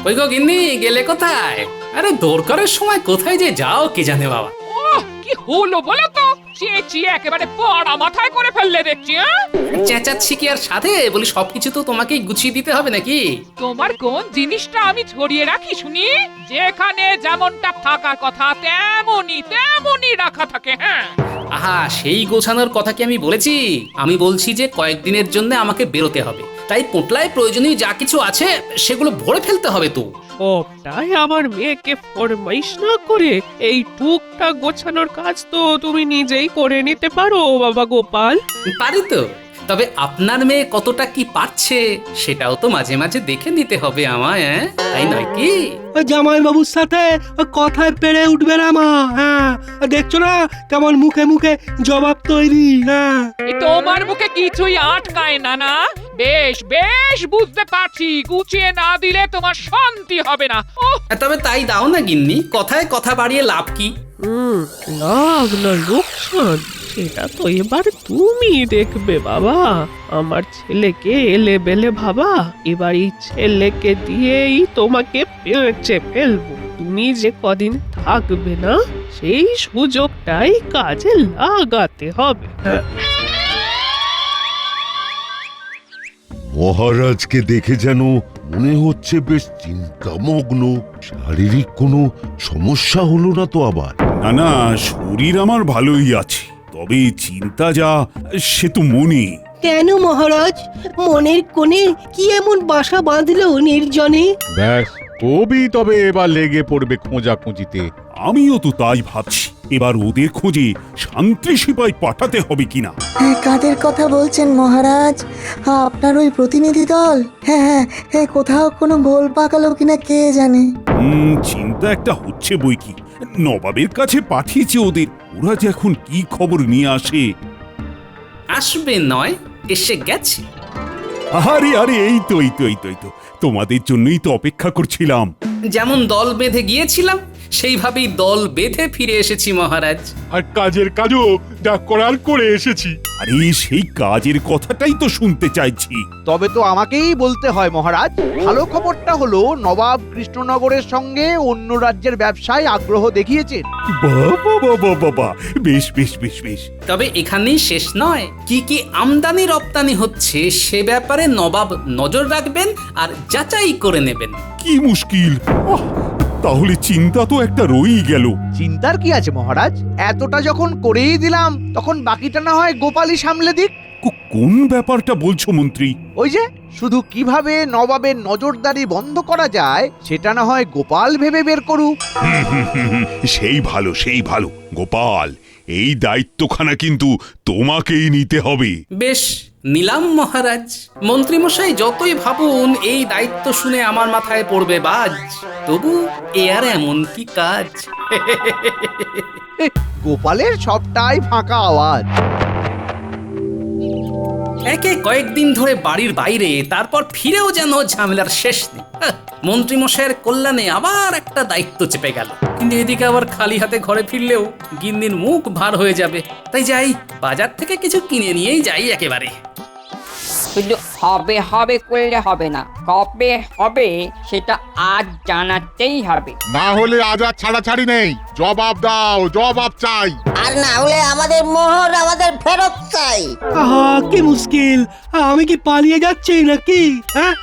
ওই গো গিন্নি, গেলে কোথায়? আরে দরকারের সময় কোথায় যে যাও কে জানে বাবা। ওহ, কি হলো বলো তো? চেঁচিয়ে একেবারে পড়া মাথায় করে ফেললে দেখছি। চেঁচাচ্ছি কি আর সাথে বলি, সবকিছু তো তোমাকেই গুছিয়ে দিতে হবে নাকি? তোমার কোন জিনিসটা আমি ছড়িয়ে রাখি শুনি? যেখানে যেমনটা থাকার কথা তেমনই রাখা থাকে। হ্যাঁ, আহা, সেই গোছানোর কথা কি আমি বলেছি? আমি বলছি যে কয়েকদিনের জন্য আমাকে বেরোতে হবে, তাই পোটলায় প্রয়োজনীয় যা কিছু আছে সেগুলো ভরে ফেলতে হবে তো। সবটাই আমার মেয়েকে ফরমাইশ না করে এই টুকটাক গোছানোর কাজ তো তুমি নিজেই করে নিতে পারো বাবা গোপাল। পারি তো, তবে আপনার মেয়ে কতটা কি পারছে সেটাও তো মাঝে মাঝে দেখে নিতে হবে আমায়, তাই নয় কি? ওই জামাই বাবুর সাথে কথায় পেরে উঠবে না মা। হ্যাঁ, দেখছো না কেমন মুখে মুখে জবাব তৈরি। হ্যাঁ, এই তোমার মুখে কিছুই আটকায় না না? বেশ বেশ বুঝতে পারছি, গুছিয়ে না দিলে তোমার শান্তি হবে না। ওহ, তবে তাই দাও না গিন্নি, কথায় কথা বাড়িয়ে লাভ কি? লাভ না লোকসান সেটা তো এবার তুমি দেখবে বাবা। আমার ছেলেকে এলে বেলে ভাবা, এবার এই ছেলেকে দিয়েই তোমাকে পেঁচে ফেলবো। তুমি যে কদিন থাকবে না সেই সুযোগটাই কাজে লাগাতে হবে। মহারাজকে দেখে যেন মনে হচ্ছে বেশ চিন্তামগ্ন। শারীরিক কোনো সমস্যা হলো না তো আবার? না না, শরীর আমার ভালোই আছে, তবে চিন্তা যা সে তো মনে। কেন মহারাজ, মনের কোণে কি এমন বাসা বাঁধলো নির্জনে? ব্যাস, কবি তবে এবার লেগে পড়বে খোঁজাখুঁজিতে। আমিও তো তাই ভাবছি, এবার ওদের খোঁজে শান্তি সিপাই পাঠাতে হবে কিনা। হ্যাঁ, কাদের কথা বলছেন মহারাজ? আপনার ওই প্রতিনিধি দল? হ্যাঁ হ্যাঁ হ্যাঁ, কোথাও কোনো গোল পাকালো কিনা কে জানে। চিন্তা একটা হচ্ছে বই কি। নবাবের কাছে পাঠিয়েছে ওদের, ওরা যে এখন কি খবর নিয়ে আসে। আসবে নয়, এসে গেছে। আরে আরে, এই তো তোমাদের জন্যই তো অপেক্ষা করছিলাম। যেমন দল বেঁধে গিয়েছিলাম সেইভাবেই দল বেঁধে ফিরে এসেছি মহারাজ। আর কাজের কাজও যা করার করে এসেছি। আরে সেই কাজের কথাটাই তো শুনতে চাইছি। তবে তো আমাকেই বলতে হয় মহারাজ, ভালো খবরটা হলো নবাব কৃষ্ণনগরের সঙ্গে অন্য রাজ্যের ব্যবসায় আগ্রহ দেখিয়েছেন। বাবা, বেশ বেশ বেশ বেশ। তবে এখানেই শেষ নয়, কি কি আমদানি রপ্তানি হচ্ছে সে ব্যাপারে নবাব নজর রাখবেন আর যাচাই করে নেবেন। কি মুশকিল! তাহলে চিন্তা তো একটা রয়েই গেল। চিন্তার কি আছে মহারাজ, এতটা যখন করেই দিলাম তখন বাকিটা না হয় গোপালই সামলে দিক। কোন ব্যাপারটা বলছো মন্ত্রী? ওই যে শুধু কিভাবে নবাবের নজরদারি বন্ধ করা যায় সেটা না হয় গোপাল ভেবে বের করুক। সেই ভালো গোপাল, এই দায়িত্বখানা কিন্তু তোমাকেই নিতে হবে। বেশ, নিলাম মহারাজ। মন্ত্রীমশাই যতই ভাবুন এই দায়িত্ব শুনে আমার মাথায় পড়বে বাজ, তবু এ আর এমন কি কাজ। গোপালের সবটাই ফাঁকা আওয়াজ। একে কয়েকদিন ধরে বাড়ির বাইরে, তারপর ফিরেও যেন ঝামেলার শেষ নেই। মন্ত্রীমশাইয়ের কল্যাণে আবার একটা দায়িত্ব চেপে গেল, কিন্তু এদিকে আবার খালি হাতে ঘরে ফিরলেও গিন্নির মুখ ভার হয়ে যাবে। তাই যাই, বাজার থেকে কিছু কিনে নিয়েই যাই একেবারে। শুধু হবে হবে করলে হবে না, কবে হবে সেটা আজ জানাতেই হবে। না হলে আজ আর ছাড়াছাড়ি নেই, জবাব দাও, জবাব চাই। আর না হলে আমাদের মোহর আমাদের ফেরত চাই। আহা, কি মুশকিল! আমি কি পালিয়ে যাচ্ছি নাকি? হ্যাঁ,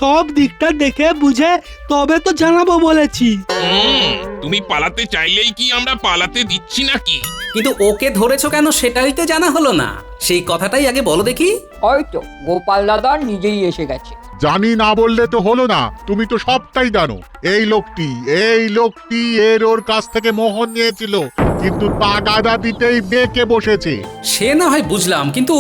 সব দিকটা দেখে বুঝে তবে তো জানাবো বলেছি। তুমি পালাতে চাইলেই কি আমরা পালাতে দিচ্ছি নাকি? কিন্তু ওকে ধরেছো কেন সেটাই তো জানা হলো না, সেই কথাটাই আগে বলো দেখি। হয়তো গোপাল দাদা নিজেই এসে গেছে। জানি না বললে তো হলো না, তুমি তো সবটাই জানো। এই লোকটি এর ওর কাছ থেকে মোহর নিয়েছিল, কিন্তু তাগাদা দিতেই বেঁকে বসেছে। সে না হয় বুঝলাম, কিন্তু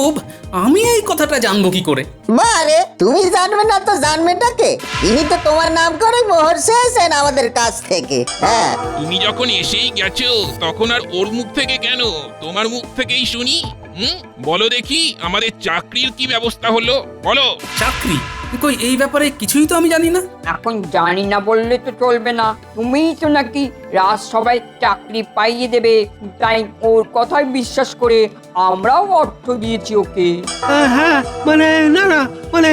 আমি এই কথাটা জানবো কি করে? বারে, তুমি জানবে না তো জানবেটা কে? ইনি তো তোমার নাম করে মোহর চেয়েছেন আমাদের কাছ থেকে। হ্যাঁ, তুমি যখন এসেই গেছো তখন আর ওর মুখ থেকে কেন, তোমার মুখ থেকেই শুনি। বলো দেখি, আমাদের চাকরির কি ব্যবস্থা হলো বলো। চাকরি? কই এই ব্যাপারে কিছুই তো আমি জানি না। এখন জানি না বললে তো চলবে না, তুমিই তো নাকি রাজসভায় চাকরি পাইয়ে দেবে, তাই ওর কথাই বিশ্বাস করে আমরাও অর্থ দিয়েছি ওকে। হ্যাঁ মানে না না মানে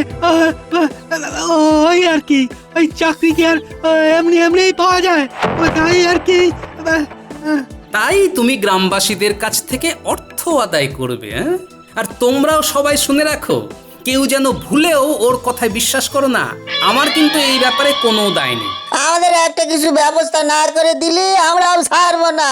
ওই আর কি, ওই চাকরি কি আর এমনি এমনি পাওয়া যায়, তাই আর কি। তাই তুমি গ্রামবাসীদের কাছ থেকে অর্থ আদায় করবে, হ্যাঁ? আর তোমরাও সবাই শুনে রাখো, কেউ যেন ভুলেও ওর কথায় বিশ্বাস করো না। আমার কিন্তু এই ব্যাপারে কোনো দায় নেই। আমাদের একটা কিছু ব্যবস্থা না করে দিলে আমরাও ছাড়বো না।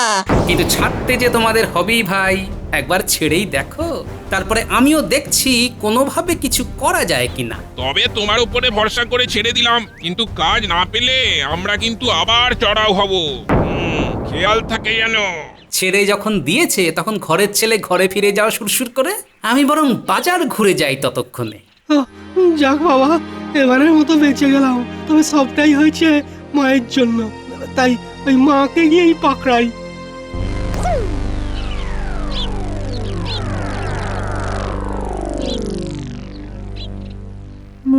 কিন্তু ছাড়তে যে তোমাদের হবেই ভাই, একবার ছেড়েই দেখো, তারপরে আমিও দেখছি কোনোভাবে কিছু করা যায় কিনা। তবে তোমার উপরে ভরসা করে ছেড়ে দিলাম, কিন্তু কাজ না পেলে আমরা কিন্তু আবার চড়াও হব। খেয়াল থাকে যেন। ছেড়ে যখন দিয়েছে তখন ঘরের ছেলে ঘরে ফিরে যাওয়া সুরসুর করে, আমি বরং বাজার ঘুরে যাই ততক্ষণে। যাক বাবা, এবারের মতো বেঁচে গেলাম। তবে সবটাই হয়েছে মায়ের জন্য, তাই ওই মাকে গিয়েই পাকড়াই।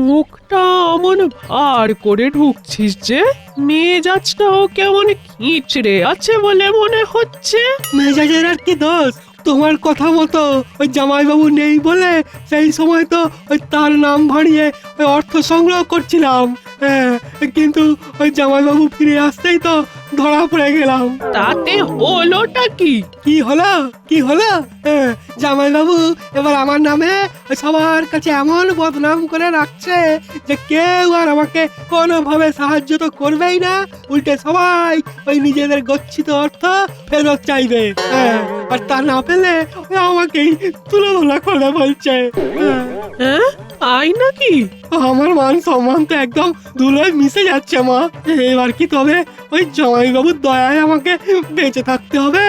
মুখটা অমন ভার করে ঢুকছিস যে, মেজাজটাও কেমন খিঁচড়ে আছে বলে মনে হচ্ছে। মেজাজের আর কি দোষ, তোমার কথা মতো ওই জামাইবাবু নেই বলে সেই সময় তো ওই তার নাম ভাড়িয়ে ওই অর্থ সংগ্রহ করছিলাম। হ্যাঁ, কিন্তু ওই জামাইবাবু ফিরে আসতেই তো ধরা পড়ে গেলাম। তাতে হলোটা কি? কি হলো কি হলো? হ্যাঁ, জামাইবাবু এবার আমার নামে ওই সবার কাছে এমন বদনাম করে রাখছে যে কেউ আর আমাকে কোনোভাবে সাহায্য তো করবেই না, উল্টে সবাই ওই নিজেদের গচ্ছিত অর্থ ফেরত চাইবে। হ্যাঁ, আর তা না পেলে আমাকেই তুলনা করে বলছে। হ্যাঁ, তাই নাকি? আমার মান সম্মান তো একদম ধুলোয় মিশে যাচ্ছে মা। এবার কি তবে ওই জামাইবাবুর দয়ায় আমাকে বেঁচে থাকতে হবে?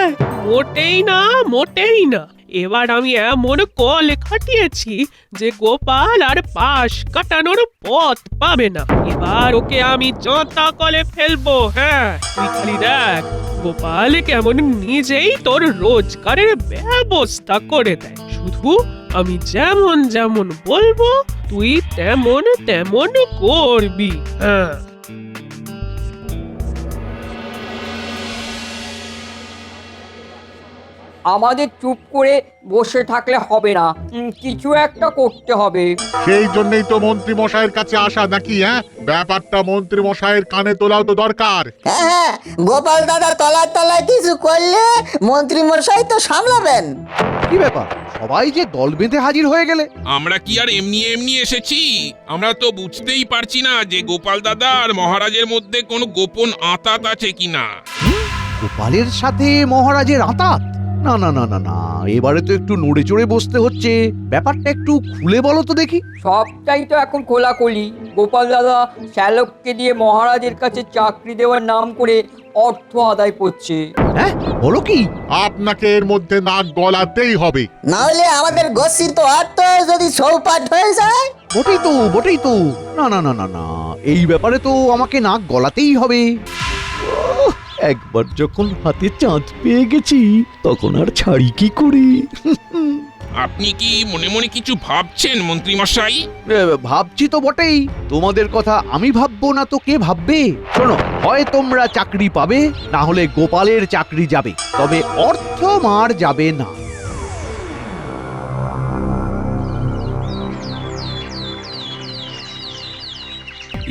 মোটেই না, মোটেই না। এবার আমি এমন কলে খাটিয়েছি যে গোপাল আর পাশ কাটানোর পথ পাবে না। এবার ওকে আমি যন্তা কলে ফেলবো। হ্যাঁ, তুই খালি দেখ গোপাল কেমন নিজেই তোর রোজগারের ব্যবস্থা করে দেয়। শুধু আমি যেমন যেমন বলবো তুই তেমন তেমন করবি। হ্যাঁ, আমাদের চুপ করে বসে থাকলে হবে না, কিছু একটা করতে হবে। সেই জন্যই তো মন্ত্রী মশাইয়ের কাছে আসা নাকি? হ্যাঁ, ব্যাপারটা মন্ত্রী মশাইয়ের কানে তোলাও তো দরকার। হ্যাঁ, গোপাল দাদা তলায় তলায় কিছু করলে মন্ত্রী মশাই তো সামলাবেন। কি ব্যাপার, সবাই যে দল বেঁধে হাজির হয়ে গেলে? আমরা কি আর এমনি এমনি এসেছি? আমরা তো বুঝতেই পারছি না যে গোপাল দাদা আর মহারাজের মধ্যে কোনো গোপন আঁতাত আছে কিনা। গোপালের সাথে মহারাজের আঁতাত? না না না না না, এবারে তো একটু নড়ে চড়ে বসতে হচ্ছে। ব্যাপারটা একটু খুলে বলো তো দেখি। সবটাই তো এখন খোলাখুলি। গোপাল দাদা শ্যালককে দিয়ে মহারাজের কাছে চাকরি দেওয়ার নাম করে অর্থ আদায় করছে। হ্যাঁ, বলো কি? আপনাকে এর মধ্যে নাক গলাতেই হবে, না হলে আমাদের গচ্ছিত অর্থ যদি চৌপাট হয়ে যায়। বটেই তো, বটেই তো। না না না না না, এই ব্যাপারে তো আমাকে নাক গলাতেই হবে। একবার যখন হাতে চাঁদ পেয়ে গেছি তখন আর ছাড়ি কি করে? আপনি কি মনে মনে কিছু ভাবছেন মন্ত্রী মশাই? ভাবছি তো বটেই, তোমাদের কথা আমি ভাববো না তো কে ভাববে? শোনো, হয় তোমরা চাকরি পাবে, না হলে গোপালের চাকরি যাবে, তবে অর্থ মার যাবে না।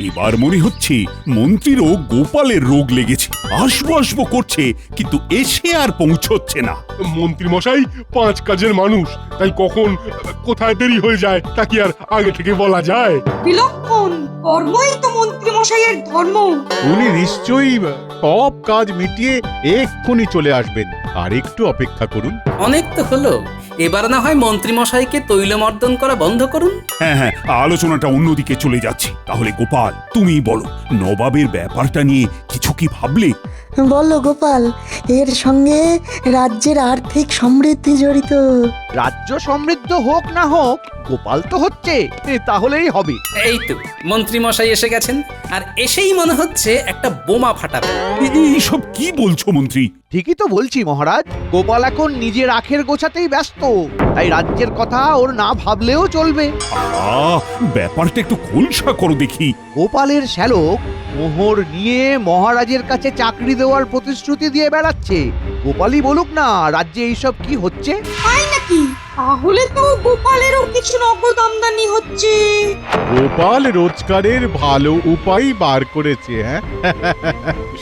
এবার মনে হচ্ছে মন্ত্রীরও গোপালের রোগ লেগেছে। আসবো আসবো করছে, কিন্তু এসে আর পৌঁছচ্ছে না। মন্ত্রী মশাই 5 কাজের মানুষ, তাই কখন কোথায় দেরি হয়ে যায় তা কি আর আগে থেকে বলা যায়? বিলক্ষণ কর্মই তো মন্ত্রী মশাইয়ের ধর্ম। উনি নিশ্চয়ই সব কাজ মিটিয়ে এক্ষুনি চলে আসবেন। আর একটু অপেক্ষা করুন। অনেক তো হলো, এবার না হয় মন্ত্রী মশাইকে তৈলমর্দন করা বন্ধ করুন। হ্যাঁ হ্যাঁ, আলোচনাটা অন্যদিকে চলে যাচ্ছে। তাহলে গোপাল, তুমি বলো, নবাবের ব্যাপারটা নিয়ে কিছু কি ভাবলে? বলো গোপাল, এর সঙ্গে রাজ্যের আর্থিক সমৃদ্ধি জড়িত। রাজ্য সমৃদ্ধ হোক না হোক, গোপাল তো হচ্ছে, তাহলেই হবে। এই তো মন্ত্রী মশাই এসে গেছেন, আর এসেই মনে হচ্ছে একটা বোমা ফাটাবে। এইসব কি বলছো মন্ত্রী? ঠিকই তো বলছি মহারাজ, গোপাল এখন নিজের আখের গোছাতেই ব্যস্ত, তাই রাজ্যের কথা ওর না ভাবলেও চলবে। ব্যাপারটা একটু খোলসা করো দেখি। গোপালের শ্যালক মোহর নিয়ে মহারাজের কাছে চাকরি দেওয়ার প্রতিশ্রুতি দিয়ে বেড়াচ্ছে। গোপালই বলুক না রাজ্যে এইসব কি হচ্ছে। তাই নাকি? তাহলে তো গোপালেরও কিছু নগদ আমদানি হচ্ছে। গোপাল রোজগারের ভালো উপায় বার করেছে। হ্যাঁ,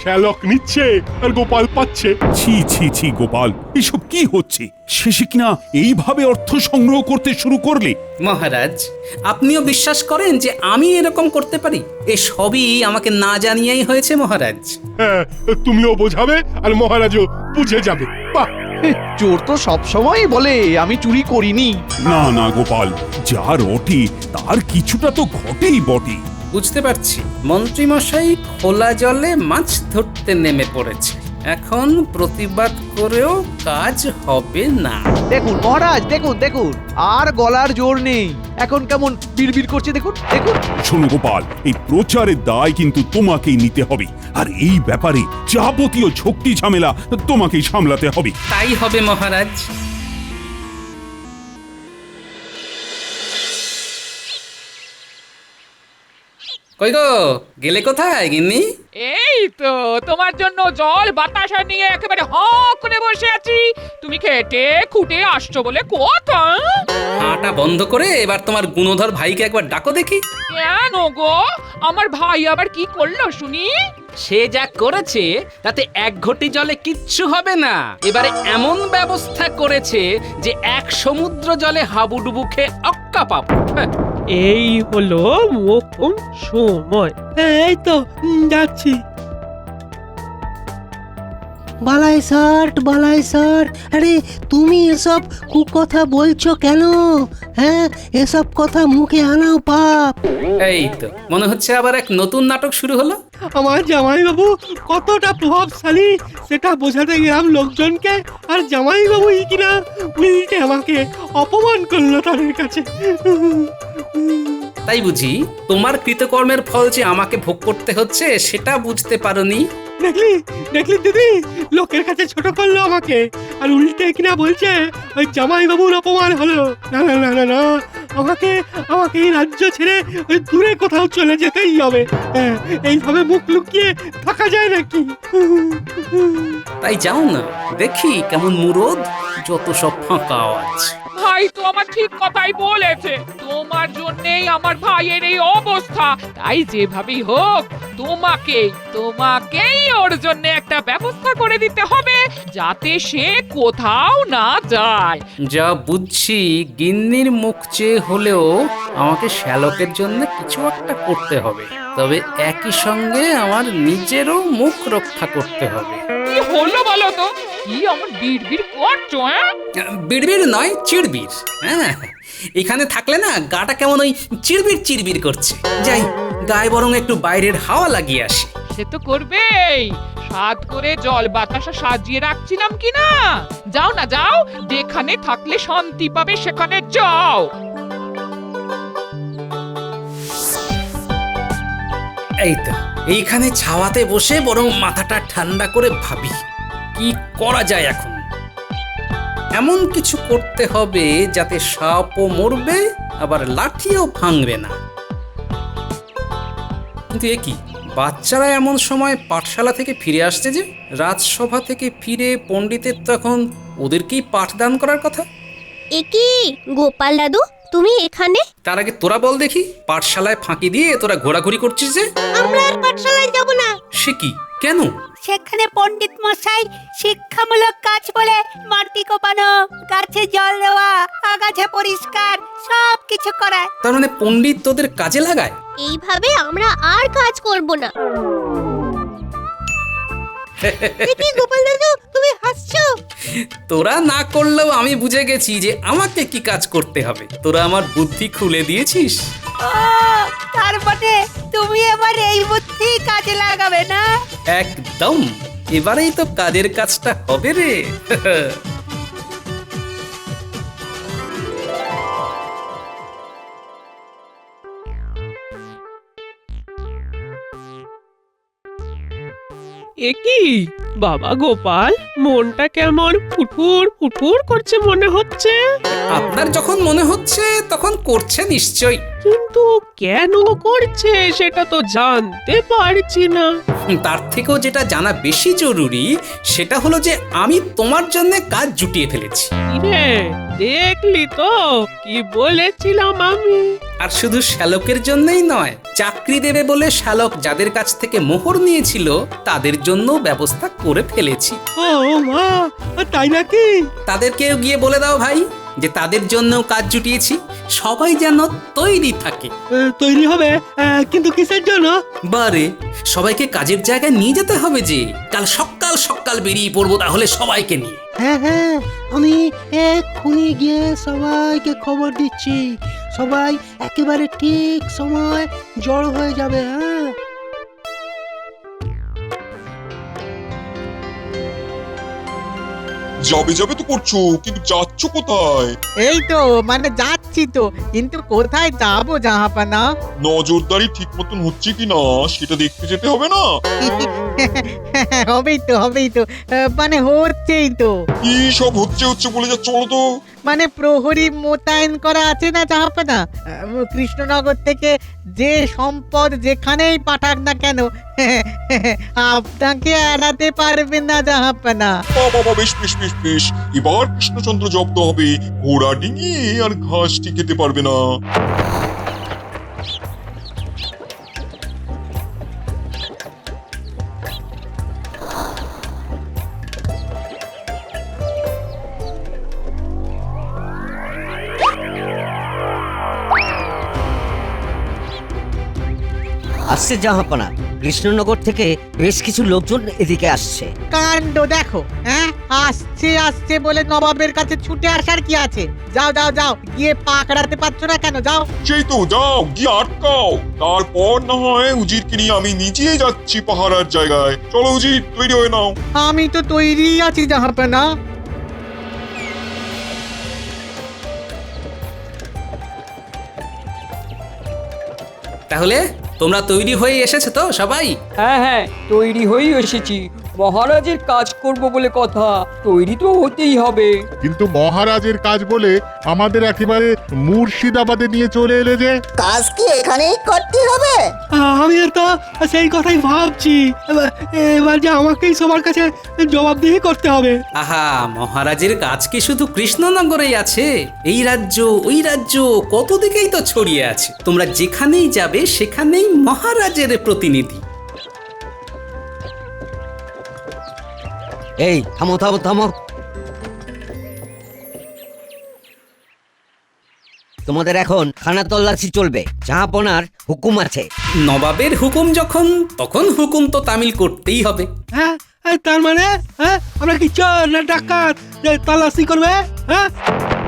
শ্যালক নিচ্ছে আর গোপাল পাচ্ছে। ছি ছি ছি গোপাল, এসব কি হচ্ছে? শেষে কিনা এইভাবে অর্থ সংগ্রহ করতে শুরু করলে? মহারাজ, আপনিও বিশ্বাস করেন যে আমি এরকম করতে পারি? এ সবই আমাকে না জানিয়েই হয়েছে মহারাজ। হ্যাঁ, তুমিও বোঝাবে আর মহারাজও বুঝে যাবে। বাহ, চোর তো সবসময় বলে আমি চুরি করিনি। না না গোপাল, যা রটে তার কিছুটা তো ঘটেই বটে। বুঝতে পারছি মন্ত্রী মশাই খোলা জলে মাছ ধরতে নেমে পড়েছে। এখন প্রতিবাদ করেও কাজ হবে না। দেখুন মহারাজ, দেখুন দেখুন, আর গলার জোর নেই, এখন কেমন বিড়বিড় করছে দেখুন দেখুন। শোনো গোপাল, এই প্রচারের দায় কিন্তু তোমাকেই নিতে হবে, আর এই ব্যাপারে যাবতীয় ঝক্কি ঝামেলা তোমাকেই সামলাতে হবে। তাই হবে মহারাজ। কই গো, গেলে কোথায় গিন্নি? এই তো তোমার জন্য জল বাতাসা নিয়ে একেবারে হ করে বসে আছি। তুমি খেটে খুঁটে আসছো বলে কথা। হাঁটা বন্ধ করে এবার তোমার গুণধর ভাইকে একবার ডাকো দেখি। কেন গো, আমার ভাই আবার কি করলো শুনি? সে যা করেছে তাতে এক ঘটি জলে কিচ্ছু হবে না। এবারে এমন ব্যবস্থা করেছে যে এক সমুদ্র জলে হাবুডুবু খেয়ে অক্কা পাবো। এই হলো মোক্ষম সময়। এই তো যাচ্ছি। বালাই স্যার, আরে তুমি এসব কুকথা বলছো কেন? হ্যাঁ, এসব কথা মুখে আনাও পাপ। এই তো মনে হচ্ছে আবার এক নতুন নাটক শুরু হলো। আমার জামাইবাবু কতটা প্রভাবশালী সেটা বোঝাতে গেলাম লোকজনকে, আর জামাইবাবুই কিনা উল্টে আমাকে অপমান করলো তাদের কাছে। তাই বুঝি তোমার কৃতকর্মের ফল যে আমাকে ভোগ করতে হচ্ছে সেটা বুঝতে পারোনি? দেখলি দিদি, লোকের কাছে ছোট করলো আমাকে, আর উল্টে কিনা বলছে ওই জামাইবাবুর অপমান হলো। না না না না না, আমাকে এই রাজ্য ছেড়ে ওই দূরে কোথাও চলে যেতেই হবে। হ্যাঁ, এইভাবে মুখ লুকিয়ে থাকা যায় নাকি? তাই যাও না, দেখি কেমন মুরদ, যত সব ফাঁকা আওয়াজ। ভাই তো আমার ঠিক কথাই বলেছে, তোমার জন্যেই আমার ভাইয়ের এই অবস্থা। তাই যেভাবেই হোক তোমাকেই ওর জন্য একটা ব্যবস্থা করে দিতে হবে, যাতে সে কোথাও না যায়। যা বুঝছি গিন্নির মুখ চেয়ে হলেও আমাকে শ্যালকের জন্য কিছু একটা করতে হবে, তবে একই সঙ্গে আমার নিজেরও মুখ রক্ষা করতে হবে। কি হলো বলো তো? কি আমার বিড়বিড় করছো? বিড়বিড় নয়, চিড়বিড়। হ্যাঁ, এখানে থাকলে না গাটা কেমন ওই চিড়বিড় চিড়বিড় করছে। যাই, গায়ে বরং একটু বাইরের হাওয়া লাগিয়ে আসি। সে তো করবেই, সাত করে জল বাতাসা সাজিয়ে রাখছিলাম কি না। যাও না যাও, যেখানে থাকলে শান্তি পাবে সেখানে যাও। এই তো এইখানে ছাওয়াতে বসে বরং মাথাটা ঠান্ডা করে ভাবি কি করা যায় এখন। এমন কিছু করতে হবে যাতে সাপও মরবে আবার লাঠিও ভাঙবে না। কিন্তু এ কি, বাচ্চারা এমন সময় পাঠশালা থেকে ফিরে আসছে যে? রাজসভা থেকে ফিরে পণ্ডিতের তো এখন ওদেরকেই পাঠদান করার কথা। এ কি গোপাল দাদু, তুমি এখানে? তার আগে তোরা বল দেখি, পাঠশালায় ফাঁকি দিয়ে তোরা ঘোরাঘুরি করছিস যে? আমরা আর পাঠশালায় যাব না। সে কি, কেন? সেখানে পণ্ডিত মশাই শিক্ষামূলক কাজ বলে মাটি কোপানো, গাছে জল দেওয়া, আগাছা পরিষ্কার সব কিছু করায়। তার মানে পণ্ডিত তোদের কাজে লাগায়? এইভাবে আমরা আর কাজ করব না। দেখি গোপাল দাদু, তুমি হাসছো। তোরা না করলেও আমি বুঝে গেছি যে আমাকে কি কাজ করতে হবে। তোরা আমার বুদ্ধি খুলে দিয়েছিস। ও, তার মানে তুমি এবার এই বুদ্ধি কাজে লাগাবে না? একদম। এবারেই তো কাজের কাজটা হবে রে। এ কি বাবা গোপাল, মনটা কেমন ফুটফুর ফুটফুর করছে মনে হচ্ছে। আপনার যখন মনে হচ্ছে তখন করছে নিশ্চয়ই। কিন্তু কেন করছে সেটা তো জানতে পারছি না। তার থেকেও যেটা জানা বেশি জরুরি সেটা হলো যে আমি তোমার জন্য কাজ জুটিয়ে ফেলেছি। রে দেখলি তো কি বলেছিলাম আমি। আর শুধু শ্যালকের জন্যই নয়, চাকরি দেবে বলে শ্যালক যাদের কাছ থেকে মোহর নিয়েছিল তাদের জন্য ব্যবস্থা করে ফেলেছি। ও মা, তাই নাকি? তাদেরকেও গিয়ে বলে দাও ভাই যে তাদের জন্যও কাজ জুটিয়েছি, সবাই যেন তৈরি থাকে। তৈরি হবে, কিন্তু কিসের জন্য? বারে সবাইকে কাজের জায়গায় নিয়ে যেতে হবে যে, কাল সকাল সকাল বেরিয়ে পড়বো তাহলে সবাইকে নিয়ে। হ্যাঁ হ্যাঁ, আমি এক্ষুনি গিয়ে সবাইকে খবর দিচ্ছি। সবাই একেবারে ঠিক সময় জড়ো হয়ে যাবে। হ্যাঁ, যাবে যাবে তো করছো, কিন্তু যাচ্ছ কোথায়? এই তো মানে যাচ্ছি তো, কিন্তু কোথায় যাবো জাহাপানা? নজরদারি ঠিক মতন হচ্ছে কিনা সেটা দেখতে যেতে হবে না? হবেই তো মানে হচ্ছেই তো। কি সব হচ্ছে হচ্ছে বলে যা, চলো তো। মানে প্রহরী মোতায়েন করা আছে না জাহাপানা, কৃষ্ণনগর থেকে যে সম্পদ যেখানেই পাঠাক না কেন আপনাকে এড়াতে পারবে না জাহাপানা। বাবা, বেশ বেশ বেশ বেশ, এবার কৃষ্ণচন্দ্র জব্দ হবে, ঘোড়া ডিঙিয়ে আর ঘাসটি খেতে পারবে না। আসছে জাহাপনা, কৃষ্ণনগর থেকে বেশ কিছু লোকজন এদিকে আসছে। কাণ্ড দেখো, হ্যাঁ আসছে আসছে বলে নবাবের কাছে ছুটে আসার কি আছে? যাও যাও যাও, গিয়ে পাকড়াতে পারছো না কেন? যাও। সেই তো, যাও গিয়ে আটকাও, তারপর না হয় উজিরকে নিয়ে আমি নিজেই যাচ্ছি পাহারার জায়গায়। চলো উজির, তৈরি হয়ে নাও। আমি তো তৈরি আছি জাহাপনা। তাহলে তোমরা তৈরি হয়ে এসেছো তো সবাই? হ্যাঁ হ্যাঁ, তৈরি হয়েই এসেছি। মহারাজের কাজ করব বলে কথা, তৈরি তো হতেই হবে। কিন্তু মহারাজের কাজ বলে আমাদের একেবারে মুর্শিদাবাদে নিয়ে চলে এলে যে। কাজ কি এখানেই করতে হবে? আমি তো সেই কথাই ভাবছি। এবার যে আমাকেই সবার কাছে জবাবদিহি করতে হবে। আহা, মহারাজের কাজ কি শুধু কৃষ্ণনগরেই আছে? এই রাজ্য ওই রাজ্য কত দিকেই তো ছড়িয়ে আছে। তোমরা যেখানেই যাবে সেখানেই মহারাজের প্রতিনিধি। এই থামো থামো থামো, তোমাদের এখন খানা তল্লাশি চলবে। জাহাপনার হুকুম আছে। নবাবের হুকুম যখন, তখন হুকুম তো তামিল করতেই হবে। হ্যাঁ, তার মানে আমরা কি চোর না ডাকাত যে তল্লাশি করবে? হ্যাঁ,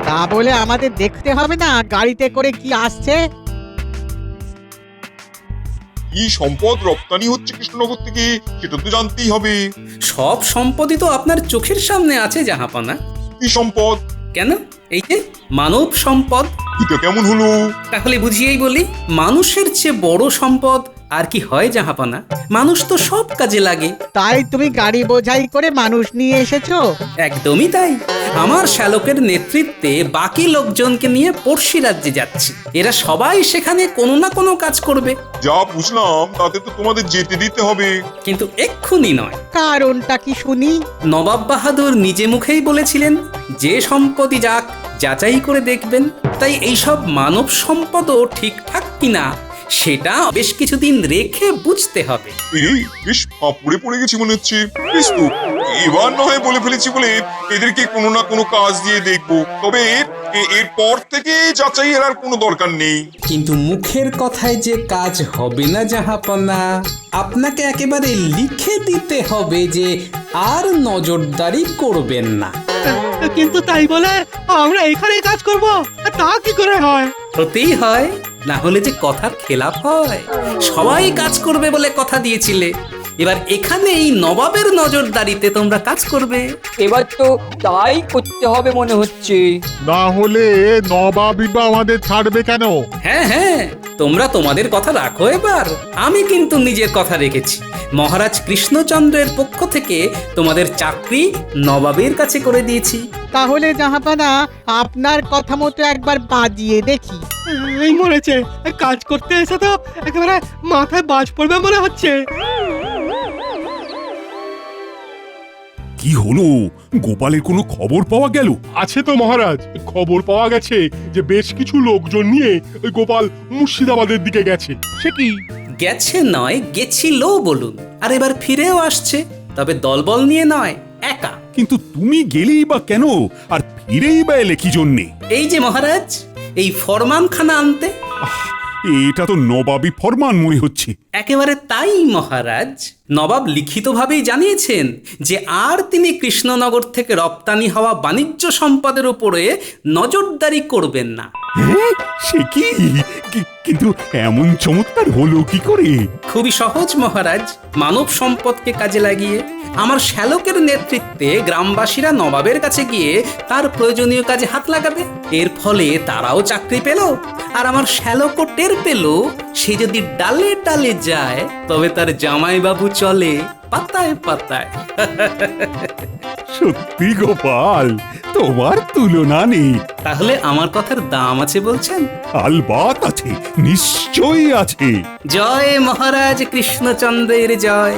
তা বলে আমাদের দেখতে হবে না গাড়িতে করে কি আসছে? কি সম্পদ রপ্তানি হচ্ছে কৃষ্ণনগর থেকে সেটা তো জানতেই হবে। সব সম্পদই তো আপনার চোখের সামনে আছে জাহাপনা। কি সম্পদ? কেন, এই যে মানব সম্পদ। এটা কেমন হলো? তাহলে বুঝিয়েই বলি, মানুষের চেয়ে বড় সম্পদ আর কি হয় জাহাপনা? মানুষ তো সব কাজে লাগে। তাই তুমি গাড়ি বোঝাই করে মানুষ নিয়ে এসেছো? একদমই তাই। আমার শ্যালকের নেতৃত্বে বাকি লোকজনকে নিয়ে পড়শি রাজ্যে যাচ্ছি। এরা সবাই সেখানে কোনো না কোনো কাজ করবে। যা বুঝলাম তাতে তো তোমাদের যেতে দিতে হবে। কিন্তু এক্ষুনি নয়। কারণটা কি শুনি? নবাব বাহাদুর নিজে মুখেই বলেছিলেন যে সম্পদই যাক যাচাই করে দেখবেন। তাই এইসব মানব সম্পদও ঠিকঠাক কিনা সেটা বেশ কিছুদিন রেখে বুঝতে হবে। এই বেশ ফাঁপড়ে পড়ে গেছি মনে হচ্ছে। বেশ তো, এবার না হয় বলে ফেলেছি বলে এদেরকে কোনো না কোনো কাজ দিয়ে দেখবো। তবে এরপর থেকে যাচাই এর আর কোনো দরকার নেই। কিন্তু মুখের কথায় যে কাজ হবে না জাহাপনা, আপনাকে একেবারে লিখে দিতে হবে যে আর নজরদারি করবেন না। কিন্তু তাই বলে আমরা এখানে কাজ করব, তা কি করে হয়? হতেই হয়, না হলে যে কথার খেলাপ হয়। সবাই কাজ করবে বলে কথা দিয়েছিলে, এবার এখানে এই নবাবের নজরদারিতে তোমরা কাজ করবে। এবার তো তাই করতে হবে মনে হচ্ছে। না হলে নবাবই বা আমাদের ছাড়বে কেন? হ্যাঁ হ্যাঁ, তোমরা তোমাদের কথা রাখো এবার। আমি কিন্তু নিজের কথা রেখেছি। মহারাজ কৃষ্ণচন্দ্রের পক্ষ থেকে তোমাদের চাকরি নবাবের কাছে করে দিয়েছি। তাহলে জাহাপানা আপনার কথা মতো একবার বাজিয়ে দেখি। এই মরেছে, কাজ করতে এসে তো একেবারে মাথায় বাজ পড়বে মনে হচ্ছে। কি হলো? গোপালের কোনো খবর পাওয়া গেল? আছে তো মহারাজ, খবর পাওয়া গেছে যে বেশ কিছু লোকজন নিয়ে ওই গোপাল মুর্শিদাবাদের দিকে গেছে। সে কি? গেছে নয়, গেছিল বলুন। আর এবার ফিরেও আসছে, তবে দলবল নিয়ে নয়, একা। কিন্তু তুমি গেলেই বা কেন, আর ফিরেই বা এলে কি জন্যে? এই যে মহারাজ, এই ফরমানখানা আনতে। এটা তো নবাবী ফরমান মনে হচ্ছে। একেবারে তাই মহারাজ। নবাব লিখিতভাবেই জানিয়েছেন যে আর তিনি কৃষ্ণনগর থেকে রপ্তানি হওয়া বাণিজ্য সম্পদের উপরে নজরদারি করবেন না। হ্যাঁ, সে কি? কিন্তু এমন চমৎকার হলো কি করে? খুবই সহজ মহারাজ। মানব সম্পদকে কাজে লাগিয়ে আমার শ্যালকের নেতৃত্বে গ্রামবাসীরা নবাবের কাছে গিয়ে তার প্রয়োজনীয় কাজে হাত লাগাবে। এর ফলে তারাও চাকরি পেল, আর আমার শ্যালকও টের পেল সে যদি ডালে ডালে যায় তবে তার জামাইবাবু চলে পাতায় পাতায়। সত্যি গোপাল, তোমার তুলনা নেই। তাহলে আমার কথার দাম আছে বলছেন? আলবাত আছে, নিশ্চয়ই আছে। জয় মহারাজ কৃষ্ণচন্দ্রের জয়।